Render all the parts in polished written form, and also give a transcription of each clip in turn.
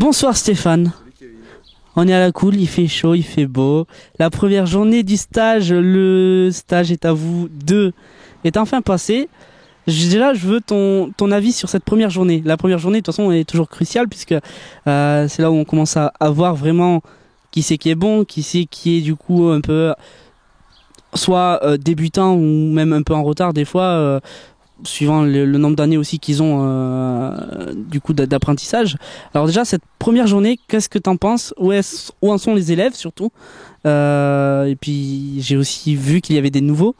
Bonsoir Stéphane. On est à la cool, il fait chaud, il fait beau. La première journée du stage, le stage est à vous 2 est enfin passé. Déjà, je veux ton avis sur cette première journée. La première journée, de toute façon, est toujours cruciale puisque c'est là où on commence à voir vraiment qui c'est qui est bon, qui c'est qui est du coup un peu soit débutant ou même un peu en retard des fois. Suivant le nombre d'années aussi qu'ils ont du coup d'apprentissage. Alors déjà, cette première journée, qu'est-ce que t'en penses? Où en sont les élèves surtout? Et puis j'ai aussi vu qu'il y avait des nouveaux.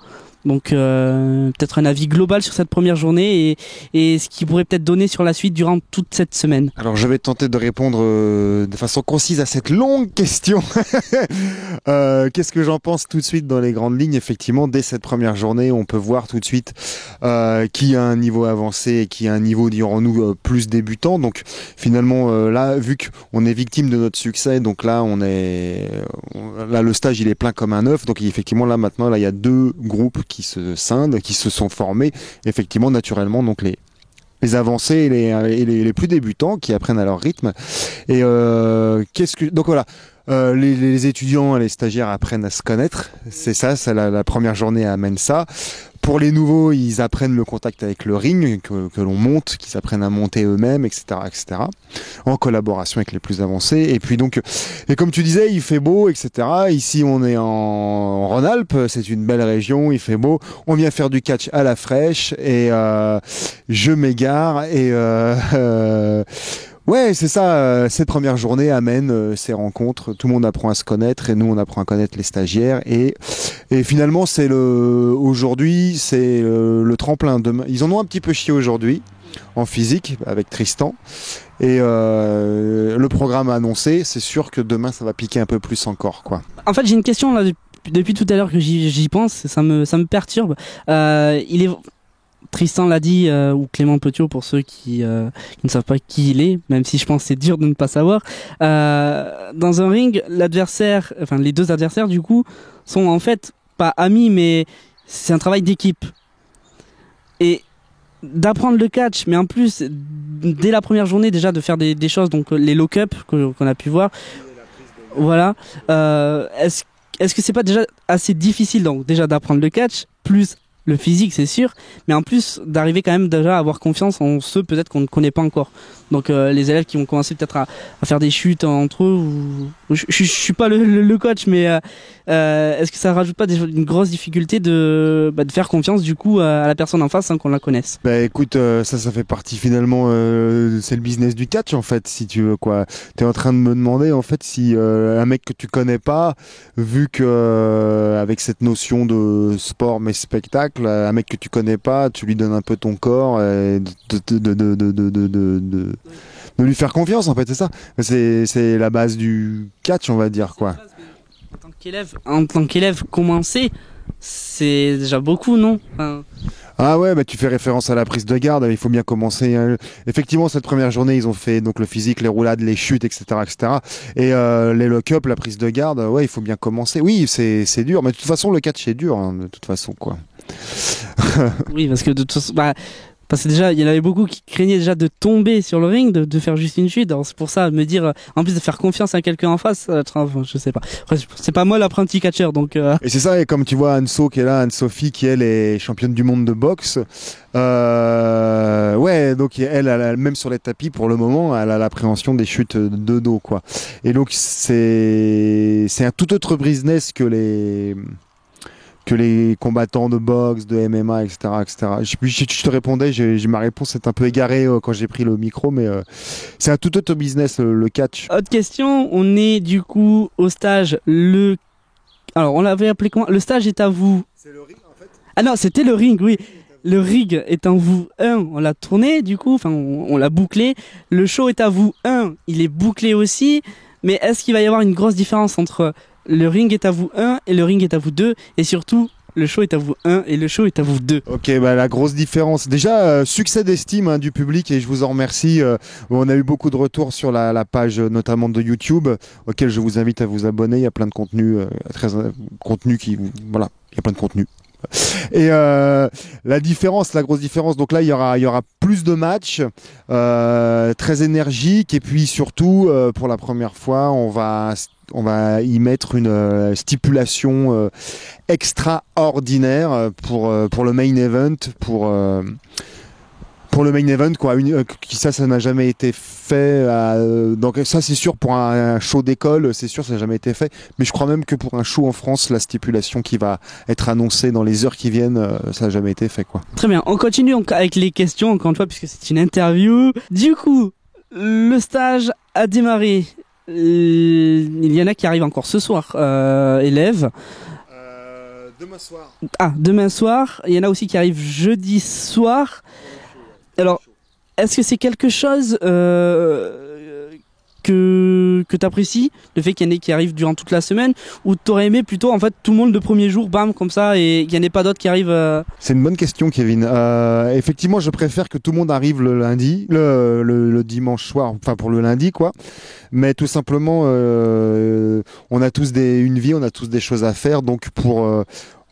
Donc peut-être un avis global sur cette première journée et ce qu'il pourrait peut-être donner sur la suite durant toute cette semaine. Alors je vais tenter de répondre de façon concise à cette longue question. Qu'est-ce que j'en pense tout de suite dans les grandes lignes? Effectivement, dès cette première journée, on peut voir tout de suite qui a un niveau avancé et qui a un niveau, dirons-nous, plus débutant. Donc finalement, là, vu qu'on est victime de notre succès, donc là, là le stage il est plein comme un œuf. Donc effectivement, là maintenant, là il y a 2 groupes qui se scindent, qui se sont formés, effectivement, naturellement, donc les avancés et les plus débutants qui apprennent à leur rythme. Et donc voilà, les étudiants et les stagiaires apprennent à se connaître. C'est ça, la première journée amène ça. Pour les nouveaux, ils apprennent le contact avec le ring que l'on monte, qu'ils apprennent à monter eux-mêmes, etc., etc., en collaboration avec les plus avancés. Et puis donc, et comme tu disais, il fait beau, etc. Ici, on est en Rhône-Alpes, c'est une belle région, il fait beau. On vient faire du catch à la fraîche et je m'égare et ouais, c'est ça. Cette première journée amène ces rencontres. Tout le monde apprend à se connaître et nous, on apprend à connaître les stagiaires. Et finalement, aujourd'hui, c'est le tremplin. Demain, ils en ont un petit peu chié aujourd'hui en physique avec Tristan. Et le programme annoncé, c'est sûr que demain, ça va piquer un peu plus encore, quoi. En fait, j'ai une question là depuis tout à l'heure que j'y pense. Ça me perturbe. Tristan l'a dit, ou Clément Petiot pour ceux qui ne savent pas qui il est, même si je pense que c'est dur de ne pas savoir. Dans un ring, les 2 adversaires du coup sont en fait pas amis, mais c'est un travail d'équipe. Et d'apprendre le catch, mais en plus dès la première journée déjà de faire des choses, donc les lock-up qu'on a pu voir. Voilà. Est-ce que c'est pas déjà assez difficile donc déjà d'apprendre le catch plus le physique, c'est sûr, mais en plus d'arriver quand même déjà à avoir confiance en ceux peut-être qu'on ne connaît pas encore. Donc les élèves qui vont commencer peut-être à faire des chutes entre eux. Je suis pas le coach, mais est-ce que ça rajoute pas une grosse difficulté de faire confiance du coup à la personne en face sans qu'on la connaisse? Bah écoute, ça fait partie finalement, c'est le business du catch en fait, si tu veux quoi. T'es en train de me demander en fait si un mec que tu connais pas, vu que avec cette notion de sport mais spectacle, un mec que tu connais pas, tu lui donnes un peu ton corps et de lui faire confiance en fait, c'est ça. C'est la base du catch, on va dire quoi. En tant qu'élève commencer, c'est déjà beaucoup, non? Ah ouais, bah tu fais référence à la prise de garde, il faut bien commencer. Effectivement, cette première journée, ils ont fait donc le physique, les roulades, les chutes, etc., etc. Et les lock-up, la prise de garde, ouais, il faut bien commencer. Oui, c'est dur, mais de toute façon, le catch c'est dur, hein, de toute façon, quoi. Oui, parce que de toute façon, parce que déjà, il y en avait beaucoup qui craignaient déjà de tomber sur le ring, de faire juste une chute. Alors c'est pour ça, me dire, en plus de faire confiance à quelqu'un en face, je sais pas. Après, c'est pas moi l'apprenti catcheur, donc. Et c'est ça, et comme tu vois Anso qui est là, Anne-Sophie qui elle est championne du monde de boxe. Ouais, donc elle, même sur les tapis pour le moment, elle a l'appréhension des chutes de dos, quoi. Et donc c'est un tout autre business que les combattants de boxe, de MMA, etc., etc. Je te répondais, ma réponse est un peu égarée quand j'ai pris le micro, mais c'est un tout autre business, le catch. Autre question, on est du coup au stage, alors on l'avait appelé comment? Le stage est à vous. C'est le ring en fait? Ah non, c'était le ring, oui. Le ring est en vous 1, on l'a tourné du coup, enfin on l'a bouclé. Le show est à vous 1, il est bouclé aussi, mais est-ce qu'il va y avoir une grosse différence entre le ring est à vous 1 et le ring est à vous 2, et surtout le show est à vous 1 et le show est à vous 2. Ok, bah la grosse différence. Déjà, succès d'estime hein, du public et je vous en remercie. On a eu beaucoup de retours sur la page notamment de YouTube, auquel je vous invite à vous abonner. Il y a plein de contenu, contenu qui, voilà, il y a plein de contenu. Et la différence, la grosse différence, donc là il y aura plus de matchs, très énergiques, et puis surtout pour la première fois on va y mettre une stipulation extraordinaire pour le main event, pour le main event, quoi. Ça n'a jamais été fait. Donc ça, c'est sûr, pour un show d'école, c'est sûr, ça n'a jamais été fait. Mais je crois même que pour un show en France, la stipulation qui va être annoncée dans les heures qui viennent, ça n'a jamais été fait, quoi. Très bien, on continue avec les questions, encore une fois, puisque c'est une interview. Du coup, le stage a démarré. Il y en a qui arrivent encore ce soir, élèves. Demain soir. Ah, demain soir. Il y en a aussi qui arrivent jeudi soir. Alors, est-ce que c'est quelque chose que t'apprécies, le fait qu'il y en ait qui arrivent durant toute la semaine, ou t'aurais aimé plutôt en fait tout le monde le premier jour, bam, comme ça, et qu'il n'y en ait pas d'autres qui arrivent C'est une bonne question, Kevin. Effectivement, je préfère que tout le monde arrive le lundi, le dimanche soir, enfin pour le lundi, quoi. Mais tout simplement, on a tous une vie, on a tous des choses à faire, donc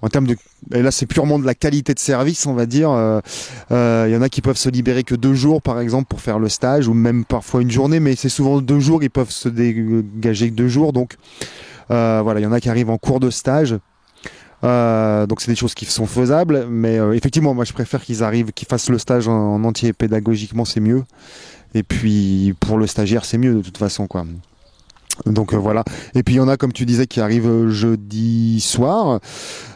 en termes et là c'est purement de la qualité de service, on va dire. Y en a qui peuvent se libérer que 2 jours par exemple pour faire le stage, ou même parfois une journée, mais c'est souvent 2 jours, ils peuvent se dégager que 2 jours. Donc voilà, il y en a qui arrivent en cours de stage. Donc c'est des choses qui sont faisables, mais effectivement moi je préfère qu'ils fassent le stage en entier. Pédagogiquement c'est mieux, et puis pour le stagiaire c'est mieux de toute façon, quoi. Donc voilà. Et puis il y en a, comme tu disais, qui arrivent jeudi soir.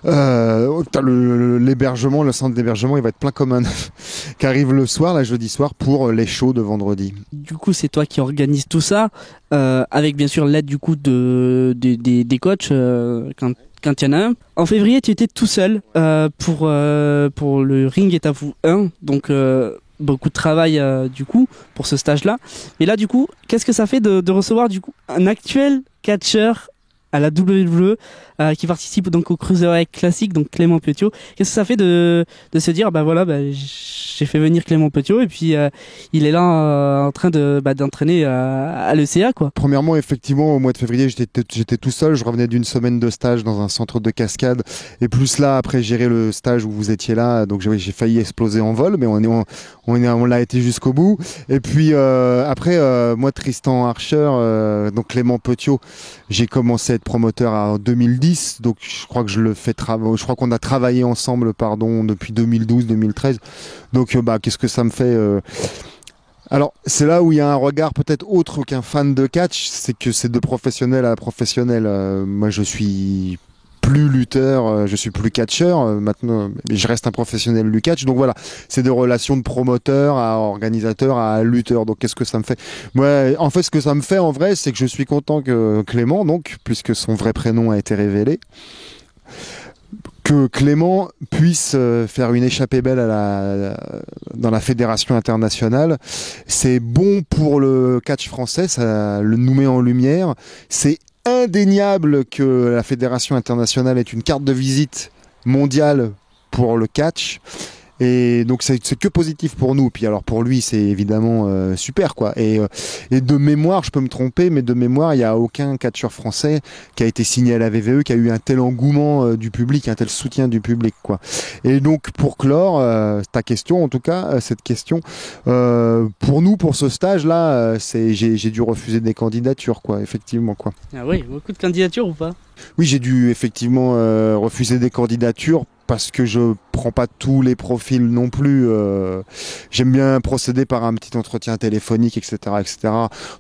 T'as l'hébergement, le centre d'hébergement, il va être plein comme un œuf, qui arrive le soir, là, jeudi soir, pour les shows de vendredi. Du coup, c'est toi qui organise tout ça, avec bien sûr l'aide du coup des coachs quand il y en a un. En février, tu étais tout seul pour le Ring Étape 1, donc beaucoup de travail du coup pour ce stage-là. Mais là, du coup, qu'est-ce que ça fait de recevoir du coup un actuel catcheur à la WWE qui participe donc au Cruiserweight Classic, donc Clément Petiot. Qu'est-ce que ça fait de se dire j'ai fait venir Clément Petiot, et puis il est là en train d'entraîner à l'ECA, quoi. Premièrement, effectivement, au mois de février, j'étais tout seul. Je revenais d'une semaine de stage dans un centre de cascade, et plus là après gérer le stage où vous étiez là, donc j'ai failli exploser en vol, mais on l'a été jusqu'au bout. Et puis après, moi, Tristan Archer, donc Clément Petiot, j'ai commencé à être promoteur en 2010, donc je crois que je crois qu'on a travaillé ensemble, depuis 2012-2013. Donc qu'est-ce que ça me fait Alors c'est là où il y a un regard peut-être autre qu'un fan de catch, c'est que c'est de professionnel à professionnel. Moi je suis plus lutteur, je suis plus catcheur maintenant, mais je reste un professionnel du catch. Donc voilà, c'est de relations de promoteur à organisateur à lutteur. Donc qu'est-ce que ça me fait? Moi, en fait, ce que ça me fait en vrai, c'est que je suis content que Clément, donc puisque son vrai prénom a été révélé, que Clément puisse faire une échappée belle dans la fédération internationale. C'est bon pour le catch français, ça nous met en lumière. C'est indéniable que la fédération internationale est une carte de visite mondiale pour le catch. Et donc c'est que positif pour nous. Puis alors pour lui c'est évidemment super, quoi. Et de mémoire, je peux me tromper, mais de mémoire il n'y a aucun catcheur français qui a été signé à la VVE qui a eu un tel engouement du public, un tel soutien du public, quoi. Et donc pour clore ta question, en tout cas cette question, pour nous, pour ce stage là, j'ai dû refuser des candidatures, quoi, effectivement, quoi. Ah oui, beaucoup de candidatures ou pas? Oui, j'ai dû effectivement refuser des candidatures parce que je prends pas tous les profils non plus. J'aime bien procéder par un petit entretien téléphonique, etc., etc.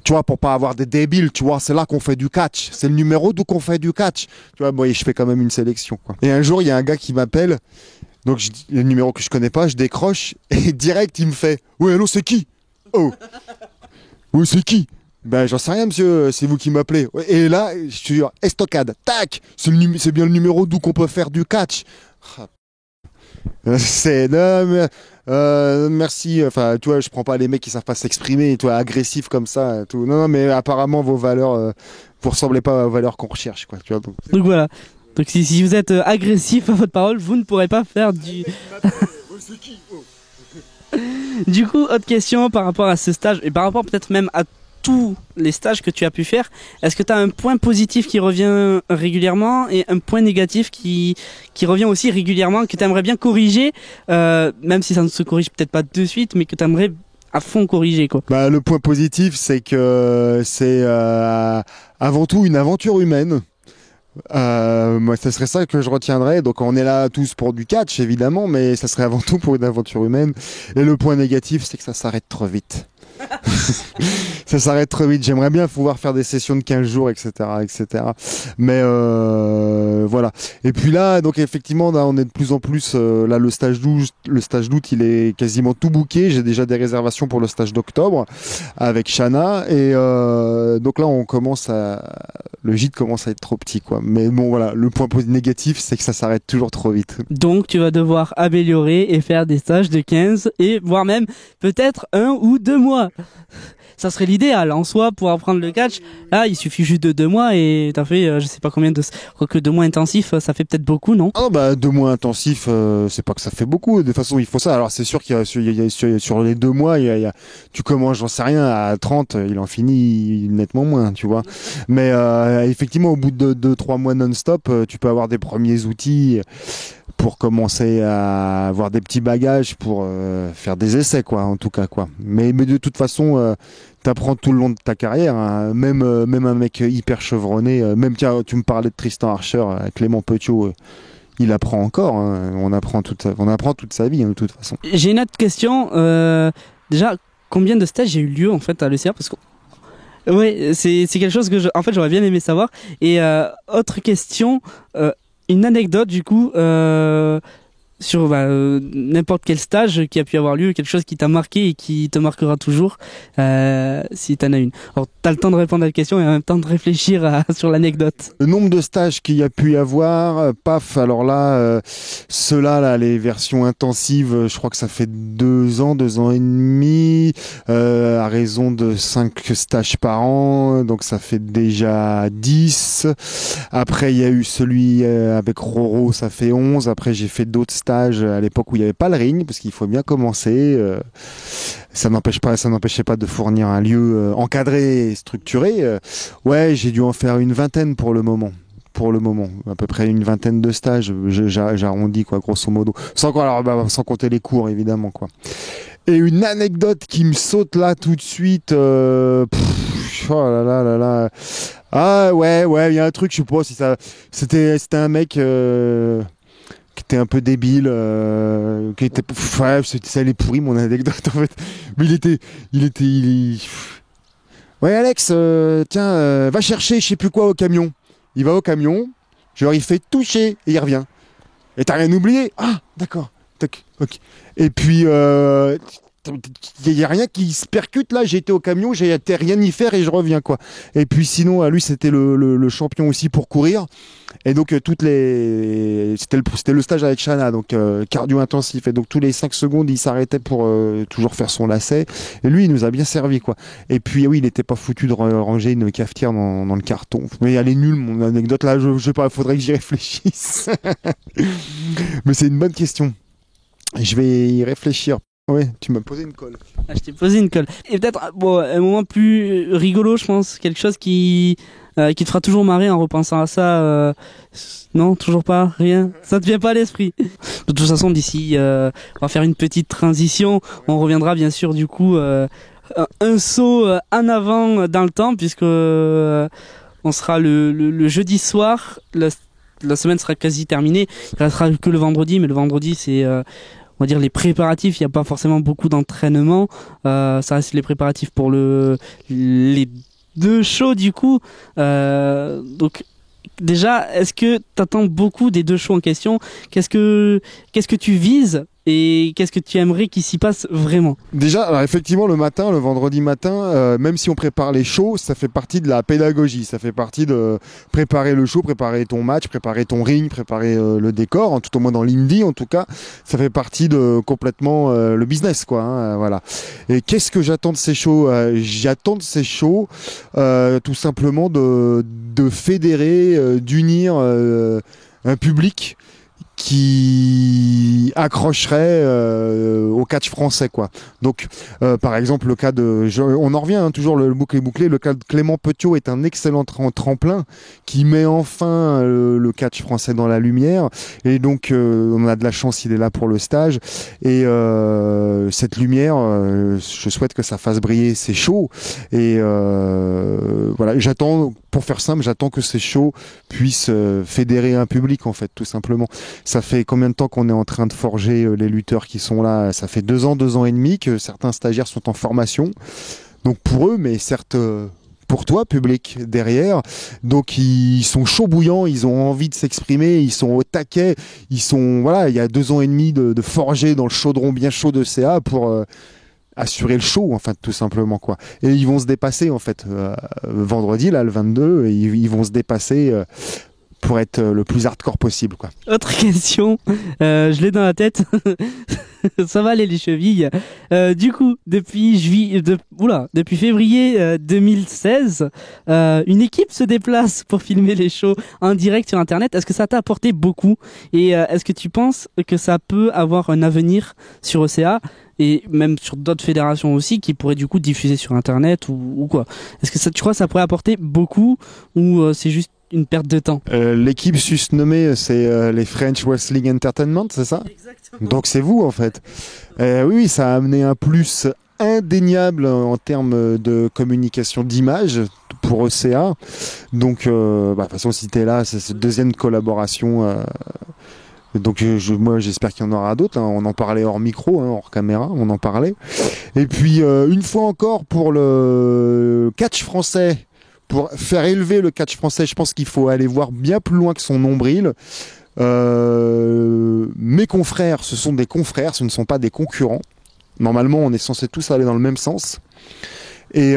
Tu vois, pour pas avoir des débiles, tu vois, c'est là qu'on fait du catch. C'est le numéro d'où qu'on fait du catch. Tu vois, je fais quand même une sélection, quoi. Et un jour, il y a un gars qui m'appelle, donc le numéro que je connais pas, je décroche, et direct, il me fait « Oui, allô, c'est qui ?»« Oh, oui, c'est qui ?» Ben j'en sais rien, monsieur, c'est vous qui m'appelez. Et là, je te jure, estocade, tac, c'est bien le numéro d'où qu'on peut faire du catch. Merci, enfin, tu vois, je prends pas les mecs qui savent pas s'exprimer, toi, agressifs comme ça, tout. Non, mais apparemment vos valeurs, vous ressemblez pas aux valeurs qu'on recherche, quoi. Tu vois, donc voilà. Donc si vous êtes agressif à votre parole, vous ne pourrez pas faire du. C'est qui ? Du coup, autre question par rapport à ce stage, et par rapport peut-être même à tous les stages que tu as pu faire, est-ce que tu as un point positif qui revient régulièrement et un point négatif qui revient aussi régulièrement, que tu aimerais bien corriger, même si ça ne se corrige peut-être pas de suite, mais que tu aimerais à fond corriger, quoi? Bah, le point positif, c'est que c'est avant tout une aventure humaine. Moi, ce serait ça que je retiendrais. Donc, on est là tous pour du catch, évidemment, mais ça serait avant tout pour une aventure humaine. Et le point négatif, c'est que ça s'arrête trop vite. Ça s'arrête trop vite. J'aimerais bien pouvoir faire des sessions de 15 jours, etc., etc. Mais voilà. Et puis là, donc effectivement, là, on est de plus en plus. Là, le stage d'août, il est quasiment tout booké. J'ai déjà des réservations pour le stage d'octobre avec Shana. Et donc là, le gîte commence à être trop petit, quoi. Mais bon, voilà. Le point négatif, c'est que ça s'arrête toujours trop vite. Donc, tu vas devoir améliorer et faire des stages de 15 et voire même peut-être 1 ou 2 mois. Ça serait l'idéal en soi pour apprendre le catch. Là, il suffit juste de 2 mois et t'as fait, je sais pas combien de, quoique 2 mois intensifs, ça fait peut-être beaucoup, non? Ah bah 2 mois intensifs, c'est pas que ça fait beaucoup. De toute façon, il faut ça. Alors c'est sûr qu'il y a sur les 2 mois, tu commences, j'en sais rien, à 30, il en finit nettement moins, tu vois. Mais effectivement, au bout de 2-3 mois non-stop, tu peux avoir des premiers outils pour commencer à avoir des petits bagages pour faire des essais, quoi, en tout cas, quoi. Mais de toute façon, t'apprends tout le long de ta carrière, hein. Même un mec hyper chevronné, même tiens, tu me parlais de Tristan Archer, Clément Petiot, il apprend encore, hein. On apprend toute sa vie, hein, de toute façon. J'ai une autre question. Déjà, combien de stages j'ai eu lieu en fait à l'ECA? Parce que ouais, c'est quelque chose que en fait j'aurais bien aimé savoir. Et autre question, une anecdote du coup sur n'importe quel stage qui a pu avoir lieu, quelque chose qui t'a marqué et qui te marquera toujours, si t'en as une. Alors t'as le temps de répondre à la question et en même temps de réfléchir sur l'anecdote. Le nombre de stages qu'il y a pu y avoir, paf, alors là, ceux-là, là, les versions intensives, je crois que ça fait 2 ans et demi, à raison de 5 stages par an, donc ça fait déjà 10. Après, il y a eu celui avec Roro, ça fait 11. Après, j'ai fait d'autres stages à l'époque où il n'y avait pas le ring, parce qu'il faut bien commencer. Ça n'empêchait pas de fournir un lieu encadré et structuré. Ouais, j'ai dû en faire une vingtaine pour le moment. À peu près une vingtaine de stages, j'arrondis, quoi, grosso modo. Sans compter les cours, évidemment, quoi. Et une anecdote qui me saute là tout de suite. Oh là là là là. Ah ouais, il y a un truc, je sais pas si ça. C'était un mec qui était un peu débile, qui était. Ouais, ça, elle est pourrie mon anecdote en fait. Mais Ouais, Alex, tiens, va chercher je sais plus quoi au camion. Il va au camion, genre il fait toucher et il revient. Et t'as rien oublié? Ah, d'accord. Tac, ok. Et puis, il n'y a rien qui se percute là. J'ai été au camion, j'ai rien y faire et je reviens, quoi. Et puis sinon, lui, c'était le champion aussi pour courir. Et donc, c'était le stage avec Shana, donc cardio intensif. Et donc, tous les 5 secondes, il s'arrêtait pour toujours faire son lacet. Et lui, il nous a bien servi, quoi. Et puis, oui, il n'était pas foutu de ranger une cafetière dans le carton. Mais elle est nulle, mon anecdote. Là, je sais pas, il faudrait que j'y réfléchisse. Mais c'est une bonne question. Je vais y réfléchir. Ouais, tu m'as posé une colle. Ah, je t'ai posé une colle. Et peut-être un moment plus rigolo, je pense, quelque chose qui te fera toujours marrer en repensant à ça. Non, toujours pas, rien. Ça te vient pas à l'esprit. De toute façon, d'ici, on va faire une petite transition. On reviendra bien sûr du coup un saut en avant dans le temps, puisque on sera le jeudi soir. La semaine sera quasi terminée. Il restera que le vendredi, mais le vendredi c'est on va dire les préparatifs. Il n'y a pas forcément beaucoup d'entraînement. Ça reste les préparatifs pour les 2 shows du coup. Donc déjà, est-ce que tu attends beaucoup des 2 shows en question? Qu'est-ce que tu vises et qu'est-ce que tu aimerais qu'il s'y passe vraiment? Déjà, alors effectivement, le vendredi matin, même si on prépare les shows, ça fait partie de la pédagogie. Ça fait partie de préparer le show, préparer ton match, préparer ton ring, préparer le décor, tout au moins dans l'indie en tout cas. Ça fait partie de complètement le business, quoi. Voilà. Et qu'est-ce que j'attends de ces shows? J'attends de ces shows tout simplement de fédérer, d'unir un public qui accrocherait au catch français, quoi. Donc, par exemple, le cas on en revient, hein, toujours le boucle est bouclé, le cas de Clément Petiot est un excellent tremplin qui met enfin le catch français dans la lumière. Et donc, on a de la chance, il est là pour le stage. Et cette lumière, je souhaite que ça fasse briller ces shows. Et voilà, pour faire simple, j'attends que ces shows puissent fédérer un public, en fait, tout simplement. Ça fait combien de temps qu'on est en train de forger les lutteurs qui sont là? Ça fait 2 ans, 2 ans et demi que certains stagiaires sont en formation. Donc pour eux, mais certes pour toi, public, derrière. Donc ils sont chauds bouillants, ils ont envie de s'exprimer, ils sont au taquet. Voilà, il y a 2 ans et demi de forger dans le chaudron bien chaud de CA pour assurer le show, en fait, tout simplement, quoi. Et ils vont se dépasser, en fait, vendredi, là, le 22, et ils vont se dépasser pour être le plus hardcore possible, quoi. Autre question, je l'ai dans la tête. Ça va aller les chevilles. Du coup, depuis février 2016, une équipe se déplace pour filmer les shows en direct sur Internet. Est-ce que ça t'a apporté beaucoup? Et est-ce que tu penses que ça peut avoir un avenir sur ECA et même sur d'autres fédérations aussi qui pourraient du coup diffuser sur Internet ou quoi? Est-ce que tu crois que ça pourrait apporter beaucoup ou c'est juste une perte de temps? L'équipe susnommée, c'est les French Wrestling Entertainment, c'est ça? Exactement. Donc c'est vous, en fait. Oui, ça a amené un plus indéniable en termes de communication d'image pour ECA. Donc, de toute façon, si t'es là, c'est cette deuxième collaboration. Donc moi j'espère qu'il y en aura d'autres, hein. On en parlait hors micro, hein, hors caméra, on en parlait. Et puis une fois encore pour le catch français, pour faire élever le catch français, je pense qu'il faut aller voir bien plus loin que son nombril. Mes confrères, ce sont des confrères, ce ne sont pas des concurrents. Normalement on est censé tous aller dans le même sens. Et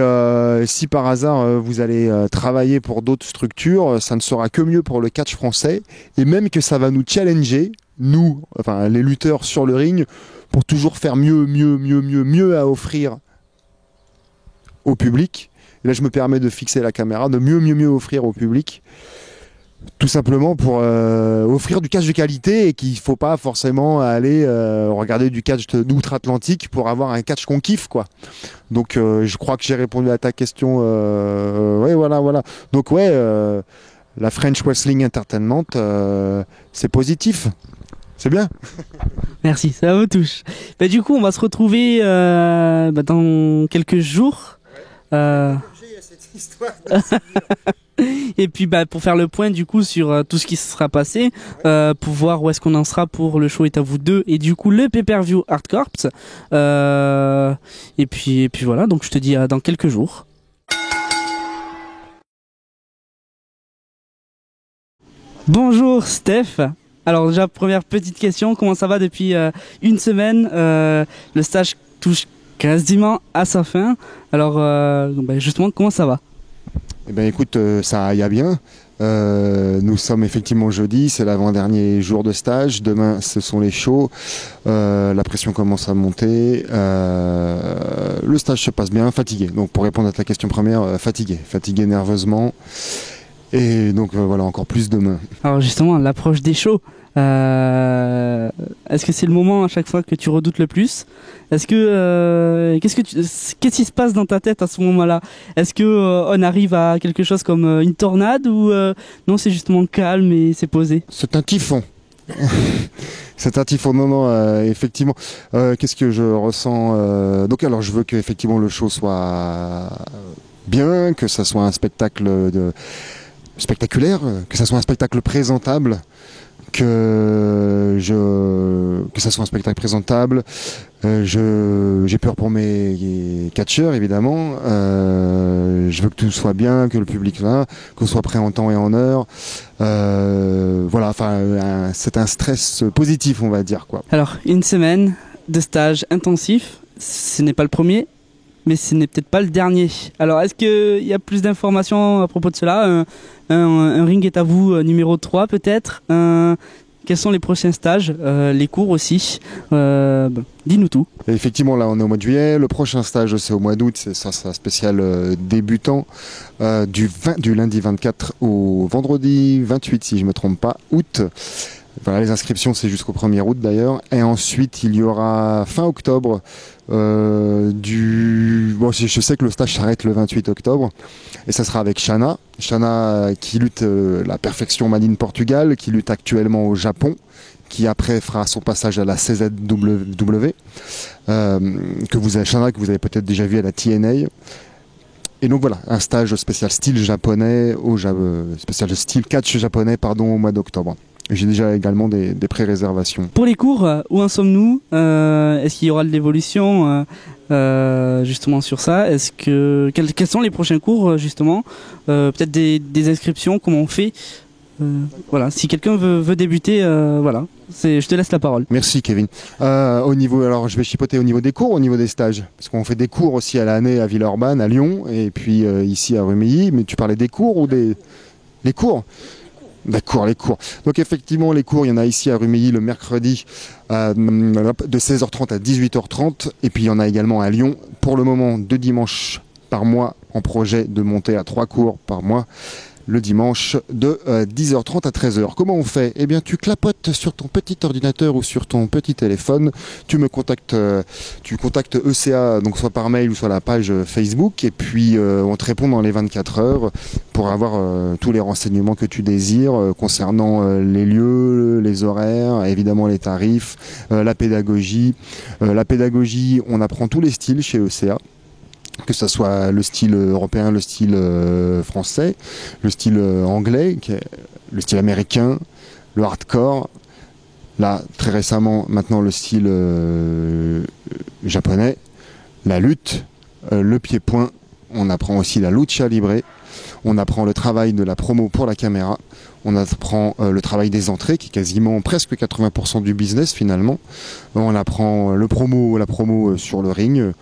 si par hasard vous allez travailler pour d'autres structures, ça ne sera que mieux pour le catch français, et même que ça va nous challenger, nous, enfin les lutteurs sur le ring, pour toujours faire mieux à offrir au public. Et là je me permets de fixer la caméra, de mieux offrir au public. Tout simplement pour offrir du catch de qualité et qu'il ne faut pas forcément aller regarder du catch d'outre-Atlantique pour avoir un catch qu'on kiffe, quoi. Donc je crois que j'ai répondu à ta question. Ouais, voilà. Donc ouais, la French Wrestling Entertainment, c'est positif. C'est bien. Merci, ça me touche. Bah, du coup, on va se retrouver dans quelques jours. Et puis pour faire le point du coup sur tout ce qui se sera passé, pour voir où est-ce qu'on en sera pour le show est à vous 2 et du coup le pay-per-view Hard Corps. Et puis voilà, donc je te dis à dans quelques jours. Bonjour Steph. Alors déjà première petite question, comment ça va depuis une semaine? Le stage touche quasiment à sa fin. Alors justement, comment ça va? Eh ben écoute, ça aille bien. Nous sommes effectivement jeudi, c'est l'avant-dernier jour de stage. Demain, ce sont les shows. La pression commence à monter. Le stage se passe bien, fatigué. Donc pour répondre à ta question première, fatigué nerveusement. Et donc voilà, encore plus demain. Alors justement, l'approche des shows. Est-ce que c'est le moment à chaque fois que tu redoutes le plus? Est-ce que qu'est-ce qui se passe dans ta tête à ce moment-là? Est-ce que on arrive à quelque chose comme une tornade ou non, c'est justement calme et c'est posé? C'est un typhon. C'est un typhon. Non, effectivement. Qu'est-ce que je ressens? Donc alors, je veux que effectivement le show soit bien, que ça soit un spectacle spectaculaire, que ça soit un spectacle présentable. Que ça soit un spectacle présentable. J'ai peur pour mes catcheurs, évidemment. Je veux que tout soit bien, que le public va, qu'on soit prêt en temps et en heure. Voilà, enfin, c'est un stress positif, on va dire, quoi. Alors, une semaine de stage intensif, ce n'est pas le premier, mais ce n'est peut-être pas le dernier. Alors, est-ce qu'il y a plus d'informations à propos de cela? Un ring est à vous numéro 3 peut-être. Quels sont les prochains stages, les cours aussi? Dis-nous tout. Et effectivement, là on est au mois de juillet. Le prochain stage c'est au mois d'août. C'est ça, c'est un spécial débutant du lundi 24 au vendredi 28 si je me trompe pas, août. Voilà, les inscriptions, c'est jusqu'au 1er août d'ailleurs. Et ensuite, il y aura fin octobre Bon, je sais que le stage s'arrête le 28 octobre. Et ça sera avec Shana. Shana qui lutte la perfection Made Portugal, qui lutte actuellement au Japon, qui après fera son passage à la CZW. Shana, que vous avez peut-être déjà vu à la TNA. Et donc voilà, un stage spécial style japonais, spécial style catch japonais, pardon, au mois d'octobre. J'ai déjà également des pré-réservations. Pour les cours, où en sommes-nous? Est-ce qu'il y aura de l'évolution justement sur ça? Quels sont les prochains cours justement? Peut-être des inscriptions, comment on fait? Voilà, si quelqu'un veut débuter, voilà, je te laisse la parole. Merci Kevin. Alors je vais chipoter au niveau des cours, au niveau des stages, parce qu'on fait des cours aussi à l'année à Villeurbanne, à Lyon, et puis ici à Rumilly. Mais tu parlais des cours ou les cours? D'accord, les cours. Donc effectivement, les cours, il y en a ici à Rumilly le mercredi de 16h30 à 18h30, et puis il y en a également à Lyon. Pour le moment, 2 dimanches par mois, en projet de monter à 3 cours par mois. Le dimanche de 10h30 à 13h. Comment on fait? Eh bien, tu clapotes sur ton petit ordinateur ou sur ton petit téléphone. Tu contactes ECA, donc soit par mail ou soit la page Facebook, et puis on te répond dans les 24 heures pour avoir tous les renseignements que tu désires concernant les lieux, les horaires, évidemment les tarifs, la pédagogie. La pédagogie, on apprend tous les styles chez ECA. Que ce soit le style européen, le style français, le style anglais, le style américain, le hardcore, là très récemment maintenant le style japonais, la lutte, le pied-point, on apprend aussi la lucha libre, on apprend le travail de la promo pour la caméra, on apprend le travail des entrées qui est quasiment presque 80% du business finalement, on apprend la promo sur le ring.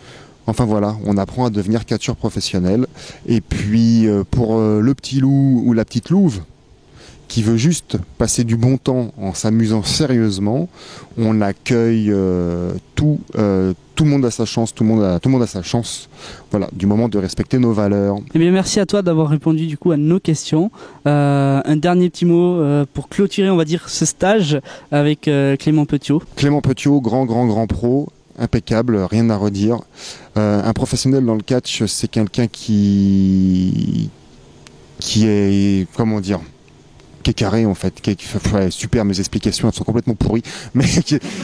Enfin voilà, on apprend à devenir catcheur professionnel. Et puis pour le petit loup ou la petite louve qui veut juste passer du bon temps en s'amusant sérieusement, on accueille tout le monde a sa chance, tout le monde a sa chance. Voilà, du moment de respecter nos valeurs. Eh bien, merci à toi d'avoir répondu du coup à nos questions. Un dernier petit mot pour clôturer, on va dire, ce stage avec Clément Petiot. Clément Petiot, grand pro. Impeccable, rien à redire. Un professionnel dans le catch, c'est quelqu'un qui est, comment dire, qui est carré en fait, super, mes explications elles sont complètement pourries, mais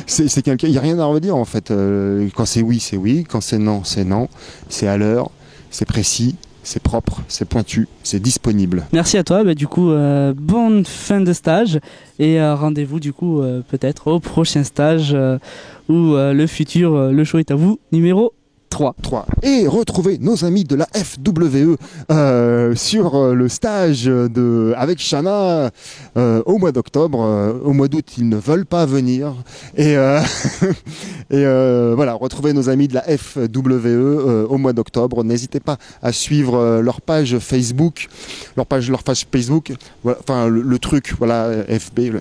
c'est quelqu'un, il n'y a rien à redire en fait. Quand c'est oui, quand c'est non, c'est à l'heure, c'est précis, c'est propre, c'est pointu, c'est disponible. Merci à toi, du coup, bonne fin de stage et rendez-vous du coup peut-être au prochain stage où le show est à vous, numéro 3. Et retrouvez nos amis de la FWE sur le stage avec Shana au mois d'octobre. Au mois d'août, ils ne veulent pas venir. Et voilà, retrouvez nos amis de la FWE au mois d'octobre. N'hésitez pas à suivre leur page Facebook. Leur page Facebook. Voilà, enfin, le truc, voilà,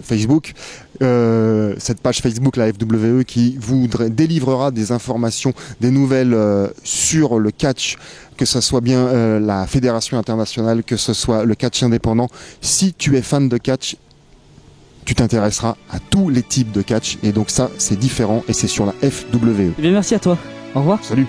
Facebook. Cette page Facebook, la FWE, qui vous délivrera des informations, des nouvelles sur le catch, que ce soit bien la fédération internationale, que ce soit le catch indépendant. Si tu es fan de catch, tu t'intéresseras à tous les types de catch, et donc ça c'est différent et c'est sur la FWE. Eh bien, merci à toi, au revoir. Salut.